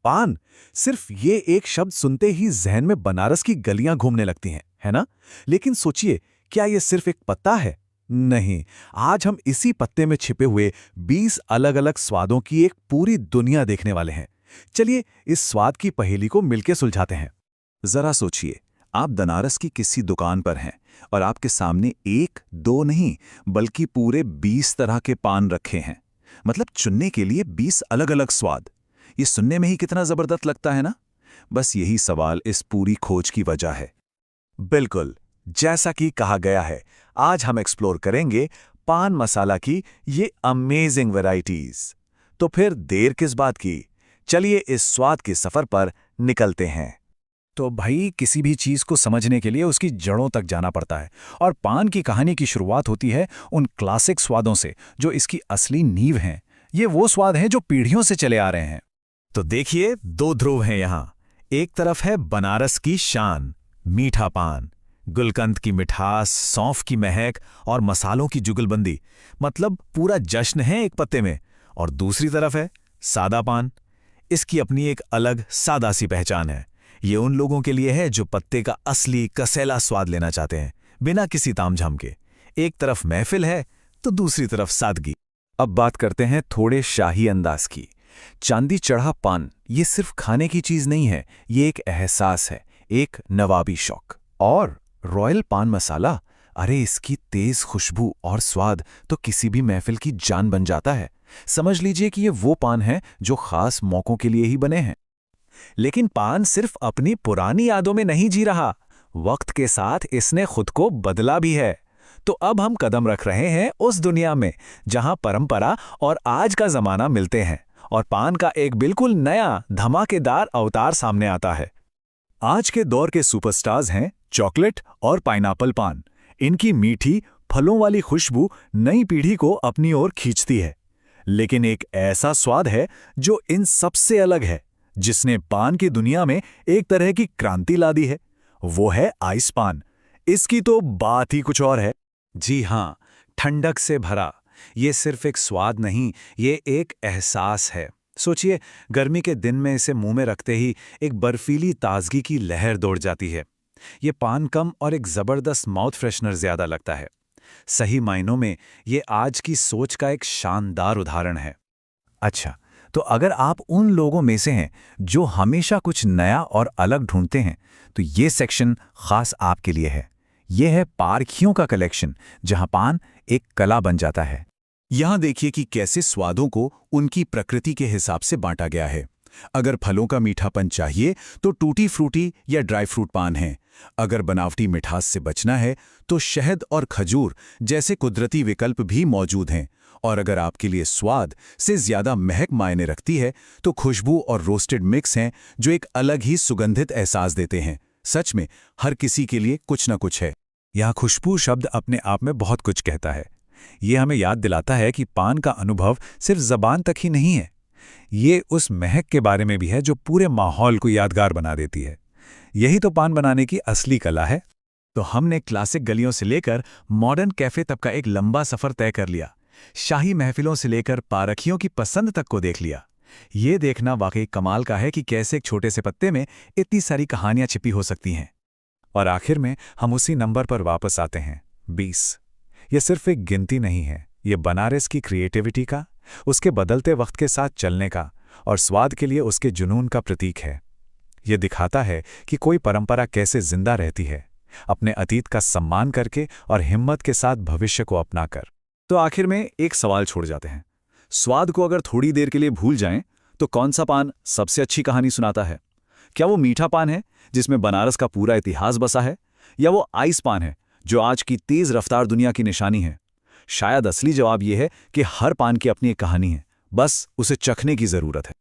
पान, सिर्फ ये एक शब्द सुनते ही जहन में बनारस की गलियां घूमने लगती हैं, है ना? लेकिन सोचिए, क्या ये सिर्फ एक पत्ता है? नहीं, आज हम इसी पत्ते में छिपे हुए 20 अलग-अलग स्वादों की एक पूरी दुनिया देखने वाले हैं। चलिए इस स्वाद की पहेली को मिलकर सुलझाते हैं। जरा सोचिए, आप बनारस की किसी दुकान पर हैं और आपके सामने एक दो नहीं बल्कि पूरे 20 तरह के पान रखे हैं। मतलब चुनने के लिए 20 अलग-अलग स्वाद। ये सुनने में ही कितना जबरदस्त लगता है ना? बस यही सवाल इस पूरी खोज की वजह है। बिल्कुल, जैसा कि कहा गया है, आज हम एक्सप्लोर करेंगे पान मसाला की ये अमेजिंग वैरायटीज। तो फिर देर किस बात की, चलिए इस स्वाद के सफर पर निकलते हैं। तो भाई, किसी भी चीज को समझने के लिए उसकी जड़ों तक जाना पड़ता है, और पान की कहानी की शुरुआत होती है उन क्लासिक स्वादों से जो इसकी असली नींव हैं। ये वो स्वाद हैं जो पीढ़ियों से चले आ रहे हैं। तो देखिए, दो ध्रुव हैं यहाँ। एक तरफ है बनारस की शान, मीठा पान, गुलकंद की मिठास, सौंफ की महक और मसालों की जुगलबंदी, मतलब पूरा जश्न है एक पत्ते में। और दूसरी तरफ है सादा पान। इसकी अपनी एक अलग सादा सी पहचान है। ये उन लोगों के लिए है जो पत्ते का असली कसेला स्वाद लेना चाहते हैं, बिना किसी तामझाम के। एक तरफ महफिल है तो दूसरी तरफ सादगी। अब बात करते हैं थोड़े शाही अंदाज की। चांदी चढ़ा पान ये सिर्फ खाने की चीज नहीं है, ये एक एहसास है, एक नवाबी शौक। और रॉयल पान मसाला, अरे इसकी तेज खुशबू और स्वाद तो किसी भी महफिल की जान बन जाता है। समझ लीजिए कि ये वो पान है जो खास मौकों के लिए ही बने हैं। लेकिन पान सिर्फ अपनी पुरानी यादों में नहीं जी रहा, वक्त के साथ इसने खुद को बदला भी है। तो अब हम कदम रख रहे हैं उस दुनिया में जहां परंपरा और आज का जमाना मिलते हैं और पान का एक बिल्कुल नया धमाकेदार अवतार सामने आता है। आज के दौर के सुपरस्टार्स हैं चॉकलेट और पाइनएप्पल पान। इनकी मीठी फलों वाली खुशबू नई पीढ़ी को अपनी ओर खींचती है। लेकिन एक ऐसा स्वाद है जो इन सबसे अलग है, जिसने पान की दुनिया में एक तरह की क्रांति ला दी है। वो है आइस पान। इसकी तो बात ही कुछ और है। जी हां, ठंडक से भरा। ये सिर्फ एक स्वाद नहीं, ये एक एहसास है। सोचिए, गर्मी के दिन में इसे मुंह में रखते ही एक बर्फीली ताजगी की लहर दौड़ जाती है। ये पान कम और एक जबरदस्त माउथ फ्रेशनर ज्यादा लगता है। सही मायनों में ये आज की सोच का एक शानदार उदाहरण है। अच्छा, तो अगर आप उन लोगों में से हैं जो हमेशा कुछ नया और अलग ढूंढते हैं, तो ये सेक्शन खास आपके लिए है। ये है पारखियों का कलेक्शन, जहां पान एक कला बन जाता है। यहां देखिए कि कैसे स्वादों को उनकी प्रकृति के हिसाब से बांटा गया है। अगर फलों का मीठापन चाहिए तो टूटी फ्रूटी या ड्राई फ्रूट पान है। अगर बनावटी मिठास से बचना है तो शहद और खजूर जैसे कुदरती विकल्प भी मौजूद हैं। और अगर आपके लिए स्वाद से ज्यादा महक मायने रखती है तो खुशबू और रोस्टेड मिक्स हैं जो एक अलग ही सुगंधित एहसास देते हैं। सच में हर किसी के लिए कुछ न कुछ है। यहाँ खुशबू शब्द अपने आप में बहुत कुछ कहता है। ये हमें याद दिलाता है कि पान का अनुभव सिर्फ ज़बान तक ही नहीं है, ये उस महक के बारे में भी है जो पूरे माहौल को यादगार बना देती है। यही तो पान बनाने की असली कला है। तो हमने क्लासिक गलियों से लेकर मॉडर्न कैफे तक का एक लंबा सफर तय कर लिया। शाही महफिलों से लेकर पारखियों की पसंद तक को देख लिया। ये देखना वाकई कमाल का है कि कैसे एक छोटे से पत्ते में इतनी सारी कहानियां छिपी हो सकती हैं। और आखिर में हम उसी नंबर पर वापस आते हैं, 20। ये सिर्फ एक गिनती नहीं है, ये बनारस की क्रिएटिविटी का, उसके बदलते वक्त के साथ चलने का और स्वाद के लिए उसके जुनून का प्रतीक है। ये दिखाता है कि कोई परंपरा कैसे जिंदा रहती है, अपने अतीत का सम्मान करके और हिम्मत के साथ भविष्य को अपनाकर। तो आखिर में एक सवाल छोड़ जाते हैं, स्वाद को अगर थोड़ी देर के लिए भूल जाएं तो कौन सा पान सबसे अच्छी कहानी सुनाता है? क्या वो मीठा पान है जिसमें बनारस का पूरा इतिहास बसा है, या वो आइस पान है जो आज की तेज रफ्तार दुनिया की निशानी है? शायद असली जवाब यह है कि हर पान की अपनी एक कहानी है, बस उसे चखने की जरूरत है।